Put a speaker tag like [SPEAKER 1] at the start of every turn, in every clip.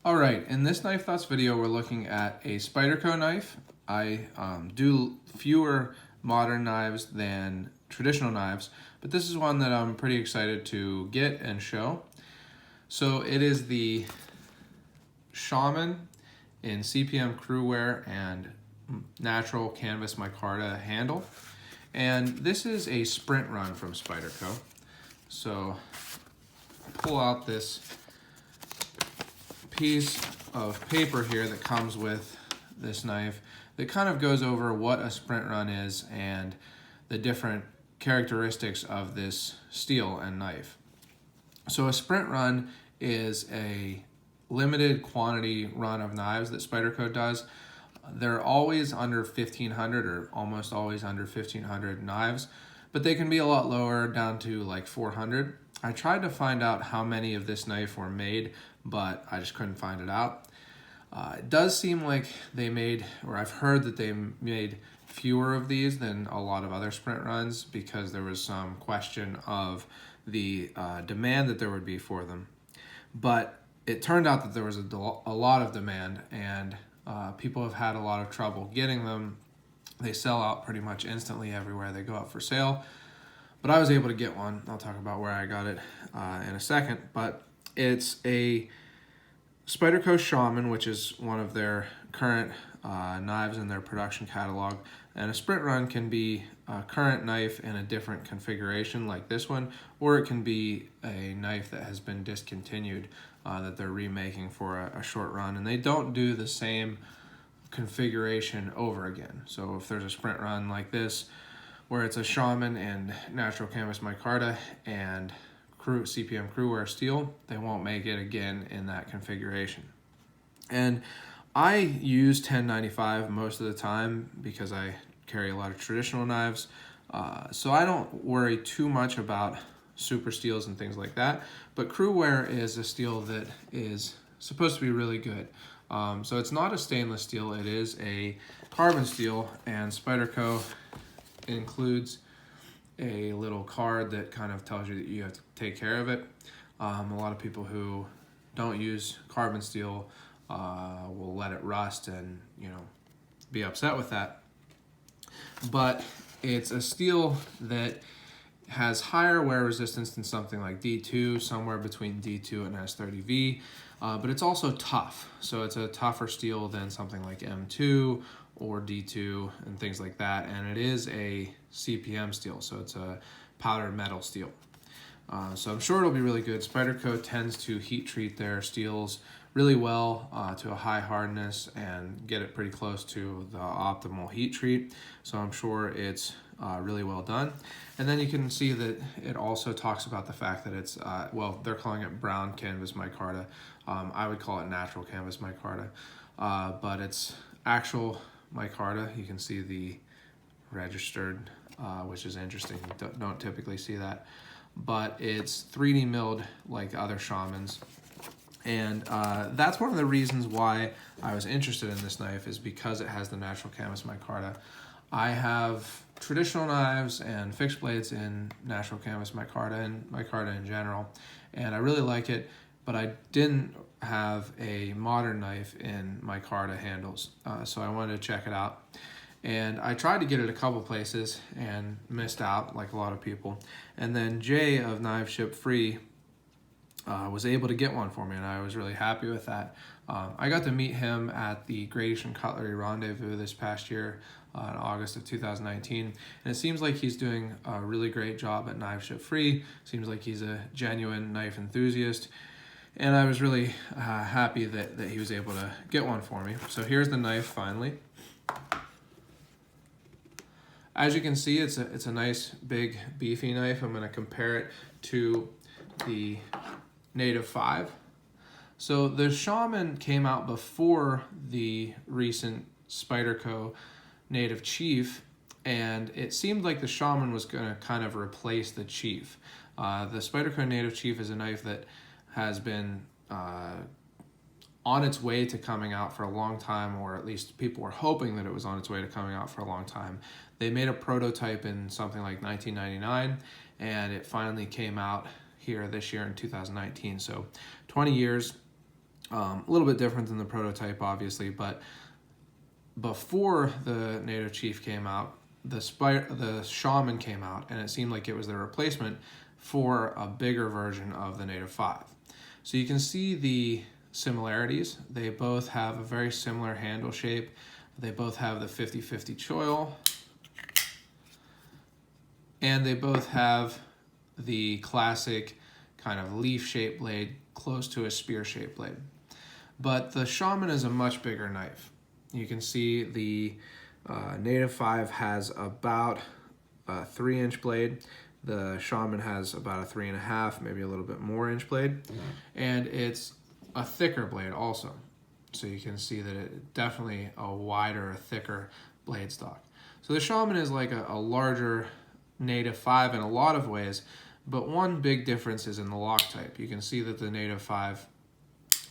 [SPEAKER 1] Alright, in this Knife Thoughts video we're looking at a Spyderco knife. I do fewer modern knives than traditional knives, but this is one that I'm pretty excited to get and show. So it is the Shaman in CPM CruWear and natural canvas micarta handle. And this is a sprint run from Spyderco. So pull out this piece of paper here that comes with this knife that kind of goes over what a sprint run is and the different characteristics of this steel and knife. So a sprint run is a limited quantity run of knives that Spyderco does. They're always under 1,500 or almost always under 1,500 knives, but they can be a lot lower, down to like 400. I tried to find out how many of this knife were made, but I just couldn't find it out. It does seem like they made, or I've heard that they made fewer of these than a lot of other sprint runs because there was some question of the demand that there would be for them. But it turned out that there was a lot of demand, and people have had a lot of trouble getting them. They sell out pretty much instantly everywhere they go out for sale. But I was able to get one. I'll talk about where I got it in a second. But it's a Spyderco Shaman, which is one of their current knives in their production catalog. And a sprint run can be a current knife in a different configuration like this one, or it can be a knife that has been discontinued that they're remaking for a short run. And they don't do the same configuration over again. So if there's a sprint run like this, where it's a Shaman and natural canvas micarta and CPM CruWear steel, they won't make it again in that configuration. And I use 1095 most of the time because I carry a lot of traditional knives, so I don't worry too much about super steels and things like that. But CruWear is a steel that is supposed to be really good. So it's not a stainless steel, it is a carbon steel, and Spyderco includes a little card that kind of tells you that you have to take care of it. A lot of people who don't use carbon steel will let it rust and be upset with that. But it's a steel that has higher wear resistance than something like D2, somewhere between D2 and S30V, but it's also tough. So it's a tougher steel than something like M2 or D2 and things like that, and it is a CPM steel, so it's a powdered metal steel. So I'm sure it'll be really good. Spyderco tends to heat treat their steels really well to a high hardness and get it pretty close to the optimal heat treat, so I'm sure it's really well done. And then you can see that it also talks about the fact that it's, well, they're calling it brown canvas micarta. I would call it natural canvas micarta, but it's actual micarta. You can see the registered, which is interesting. You don't typically see that, but it's 3D milled like other Shamans. And that's one of the reasons why I was interested in this knife, is because it has the natural canvas micarta. I have traditional knives and fixed blades in natural canvas micarta and micarta in general, and I really like it, but I didn't have a modern knife in micarta handles, so I wanted to check it out. And I tried to get it a couple places and missed out, like a lot of people. And then Jay of Knives Ship Free was able to get one for me, and I was really happy with that. I got to meet him at the Gradation Cutlery Rendezvous this past year in August of 2019, and it seems like he's doing a really great job at Knives Ship Free. Seems like he's a genuine knife enthusiast, and I was really happy that he was able to get one for me. So here's the knife finally. As you can see, it's a nice big beefy knife. I'm going to compare it to the Native 5. So the Shaman came out before the recent Spyderco Native Chief, and it seemed like the Shaman was going to kind of replace the Chief. The Spyderco Native Chief is a knife that has been on its way to coming out for a long time, or at least people were hoping that it was on its way to coming out for a long time. They made a prototype in something like 1999, and it finally came out here this year in 2019. So 20 years. A little bit different than the prototype, obviously, but before the Native Chief came out, the Shaman came out, and it seemed like it was the replacement for a bigger version of the Native 5. So you can see the similarities. They both have a very similar handle shape. They both have the 50-50 choil, and they both have the classic kind of leaf-shaped blade close to a spear-shaped blade. But the Shaman is a much bigger knife. You can see the Native 5 has about a 3-inch blade. The Shaman has about a 3.5, maybe a little bit more inch blade. And it's a thicker blade also. So you can see that it definitely a wider, thicker blade stock. So the Shaman is like a larger Native 5 in a lot of ways, but one big difference is in the lock type. You can see that the Native 5,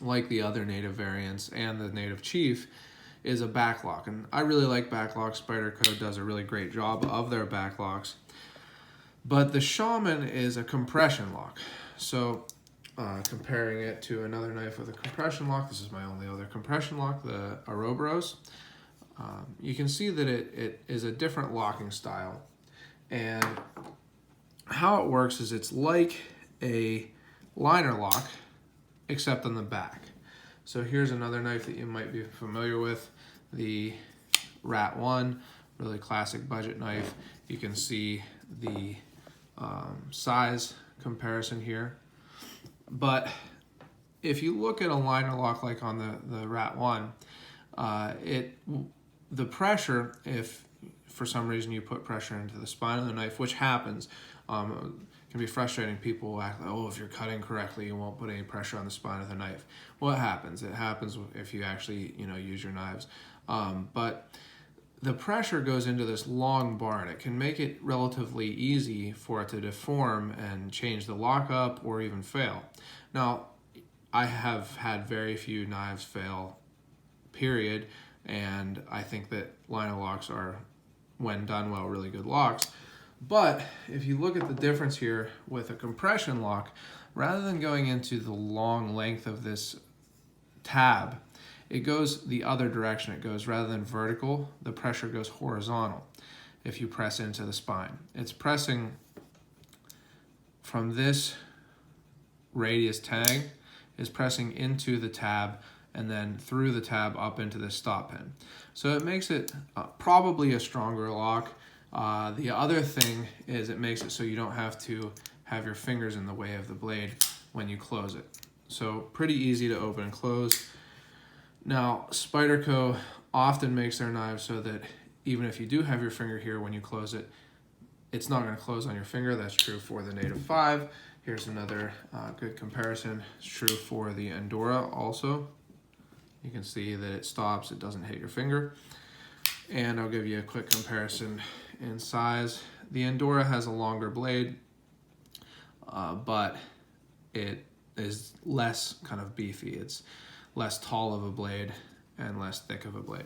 [SPEAKER 1] like the other Native variants and the Native Chief, is a backlock. And I really like backlocks. Spyderco does a really great job of their backlocks. But the Shaman is a compression lock. So comparing it to another knife with a compression lock, this is my only other compression lock, the Ouroboros. You can see that it is a different locking style. And how it works is it's like a liner lock, except on the back. So here's another knife that you might be familiar with, the Rat 1, really classic budget knife. You can see the size comparison here. But if you look at a liner lock like on the Rat 1, the pressure, if for some reason you put pressure into the spine of the knife, which happens, can be frustrating. People will act like, oh, if you're cutting correctly, you won't put any pressure on the spine of the knife. Well, it happens. It happens if you actually, use your knives. But the pressure goes into this long bar, and it can make it relatively easy for it to deform and change the lockup or even fail. Now, I have had very few knives fail, period, and I think that liner locks are, when done well, really good locks. But if you look at the difference here with a compression lock, rather than going into the long length of this tab, it goes the other direction. It goes, rather than vertical, the pressure goes horizontal if you press into the spine. It's pressing from this radius tag, is pressing into the tab and then through the tab up into the stop pin. So it makes it probably a stronger lock. The other thing is it makes it so you don't have to have your fingers in the way of the blade when you close it. So pretty easy to open and close. Now, Spyderco often makes their knives so that even if you do have your finger here when you close it, it's not going to close on your finger. That's true for the Native 5. Here's another good comparison. It's true for the Endura also. You can see that it stops, it doesn't hit your finger. And I'll give you a quick comparison in size. The Endura has a longer blade, but it is less kind of beefy. It's less tall of a blade and less thick of a blade.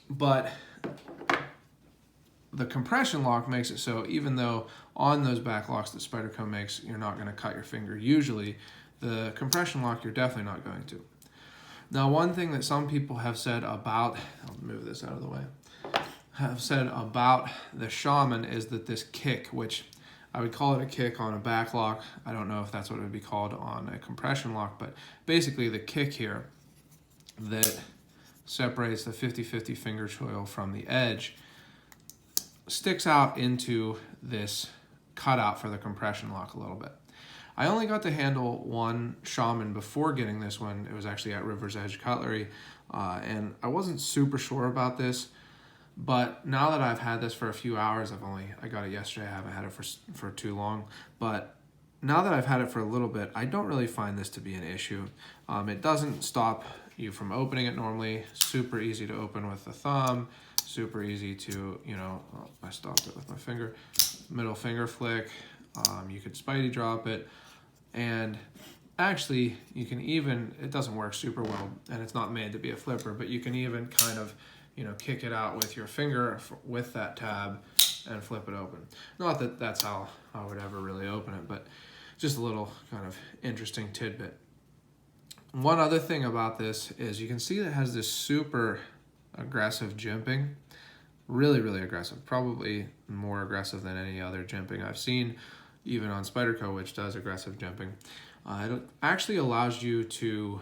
[SPEAKER 1] But the compression lock makes it so even though on those back locks that Spyderco makes, you're not going to cut your finger usually, the compression lock you're definitely not going to. Now, one thing that some people have said about, I'll move this out of the way, have said about the Shaman is that this kick, which I would call it a kick on a back lock. I don't know if that's what it would be called on a compression lock, but basically the kick here that separates the 50-50 finger choil from the edge sticks out into this cutout for the compression lock a little bit. I only got to handle one Shaman before getting this one. It was actually at River's Edge Cutlery, and I wasn't super sure about this, but now that I've had this for a few hours, I got it yesterday, I haven't had it for too long, but now that I've had it for a little bit, I don't really find this to be an issue. It doesn't stop you from opening it normally, super easy to open with the thumb, super easy to, I stopped it with my finger, middle finger flick, you could Spidey drop it, and actually you can even, it doesn't work super well and it's not made to be a flipper, but you can even kind of, kick it out with your finger with that tab and flip it open. Not that that's how I would ever really open it, but just a little kind of interesting tidbit. One other thing about this is you can see it has this super aggressive jimping. Really, really aggressive. Probably more aggressive than any other jimping I've seen, even on Spyderco, which does aggressive jimping. It actually allows you to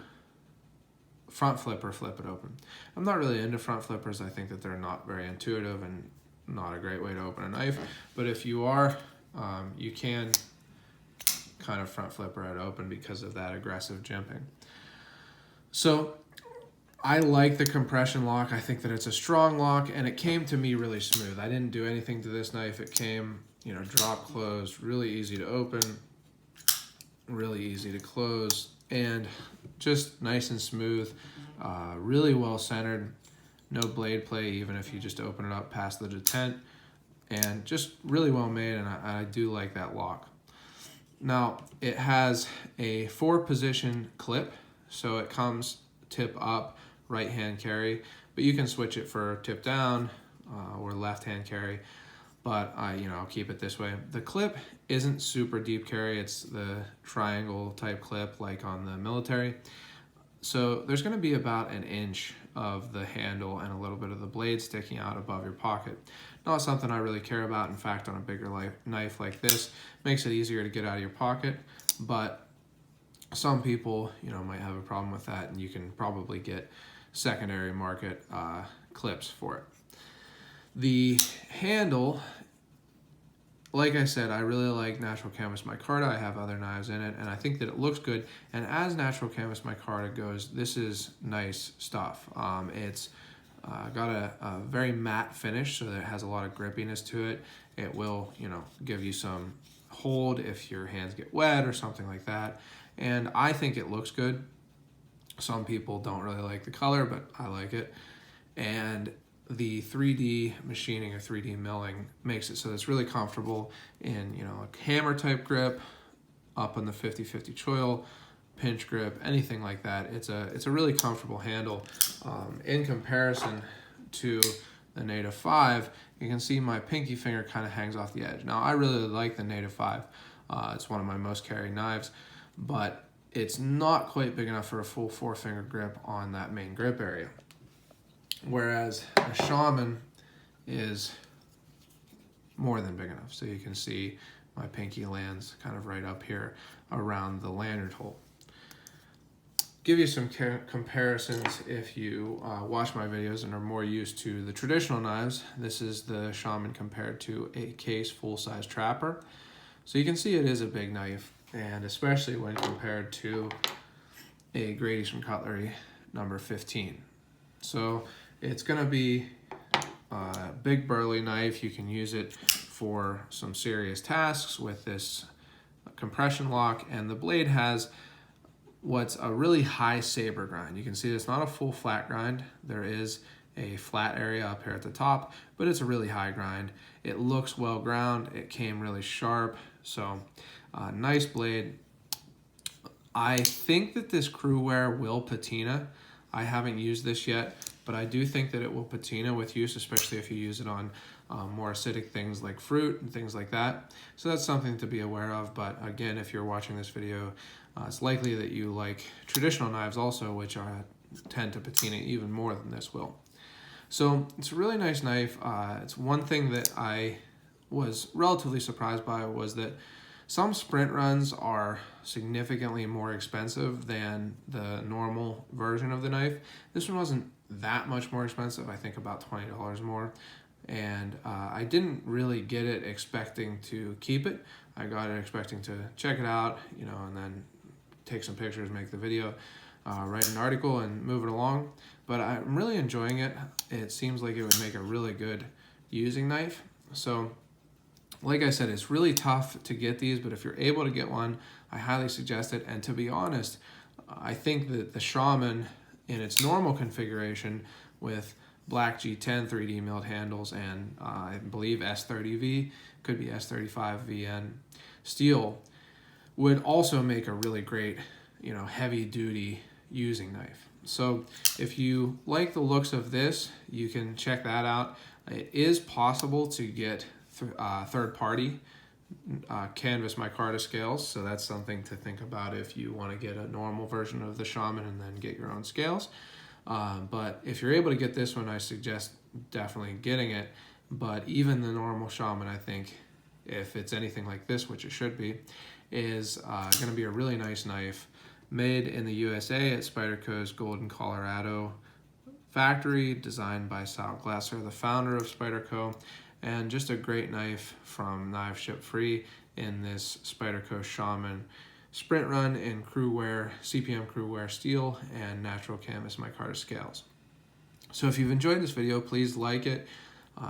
[SPEAKER 1] front flip or flip it open. I'm not really into front flippers. I think that they're not very intuitive and not a great way to open a knife. But if you are, you can kind of front flipper it open because of that aggressive jimping. So I like the compression lock. I think that it's a strong lock, and it came to me really smooth. I didn't do anything to this knife. It came, you know, drop closed, really easy to open, really easy to close, and just nice and smooth, really well centered, no blade play even if you just open it up past the detent, and just really well made, and I do like that lock. Now, it has a 4-position clip, so it comes tip up, right hand carry, but you can switch it for tip down or left hand carry, but I'll keep it this way. The clip isn't super deep carry. It's the triangle type clip like on the military. So there's going to be about an inch of the handle and a little bit of the blade sticking out above your pocket. Not something I really care about. In fact, on a bigger knife like this, makes it easier to get out of your pocket, but some people, might have a problem with that, and you can probably get secondary market clips for it. The handle, like I said, I really like Natural Canvas Micarta. I have other knives in it, and I think that it looks good. And as Natural Canvas Micarta goes, this is nice stuff. It's got a very matte finish, so that it has a lot of grippiness to it. It will, give you some hold if your hands get wet or something like that. And I think it looks good. Some people don't really like the color, but I like it. And the 3D machining or 3D milling makes it so it's really comfortable in, a hammer type grip, up on the 50-50 choil, pinch grip, anything like that. It's a really comfortable handle. In comparison to the Native 5, you can see my pinky finger kind of hangs off the edge. Now, I really like the Native 5. It's one of my most carried knives, but it's not quite big enough for a full 4-finger grip on that main grip area. Whereas a Shaman is more than big enough. So you can see my pinky lands kind of right up here around the lanyard hole. Give you some comparisons if you watch my videos and are more used to the traditional knives. This is the Shaman compared to a Case full-size Trapper. So you can see it is a big knife, and especially when compared to a Grade Eastern Cutlery number 15. So it's going to be a big burly knife. You can use it for some serious tasks with this compression lock, and the blade has what's a really high saber grind. You can see it's not a full flat grind. There is a flat area up here at the top, but it's a really high grind. It looks well ground. It came really sharp. So nice blade. I think that this CruWear will patina. I haven't used this yet, but I do think that it will patina with use, especially if you use it on more acidic things like fruit and things like that. So that's something to be aware of. But again, if you're watching this video, it's likely that you like traditional knives also, which tend to patina even more than this will. So it's a really nice knife. It's one thing that I was relatively surprised by was that some sprint runs are significantly more expensive than the normal version of the knife. This one wasn't that much more expensive, I think about $20 more. And I didn't really get it expecting to keep it. I got it expecting to check it out, and then take some pictures, make the video, write an article, and move it along. But I'm really enjoying it. It seems like it would make a really good using knife. So, like I said, it's really tough to get these, but if you're able to get one, I highly suggest it. And to be honest, I think that the Shaman in its normal configuration with black G10 3D milled handles and I believe S30V, could be S35VN steel, would also make a really great, heavy duty using knife. So if you like the looks of this, you can check that out. It is possible to get third party canvas micarta scales, so that's something to think about if you want to get a normal version of the Shaman and then get your own scales. But if you're able to get this one, I suggest definitely getting it. But even the normal Shaman, I think, if it's anything like this, which it should be, is going to be a really nice knife, made in the USA at Spyderco's Golden, Colorado factory, designed by Sal Glasser, the founder of Spyderco, and just a great knife from Knives Ship Free in this Spyderco Shaman sprint run in CruWear, CPM CruWear steel and natural canvas micarta scales. So if you've enjoyed this video, please like it,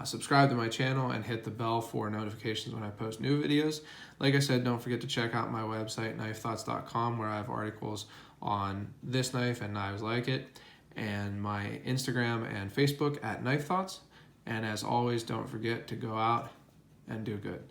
[SPEAKER 1] subscribe to my channel, and hit the bell for notifications when I post new videos. Like I said, don't forget to check out my website, knifethoughts.com, where I have articles on this knife and knives like it, and my Instagram and Facebook at Knife Thoughts. And as always, don't forget to go out and do good.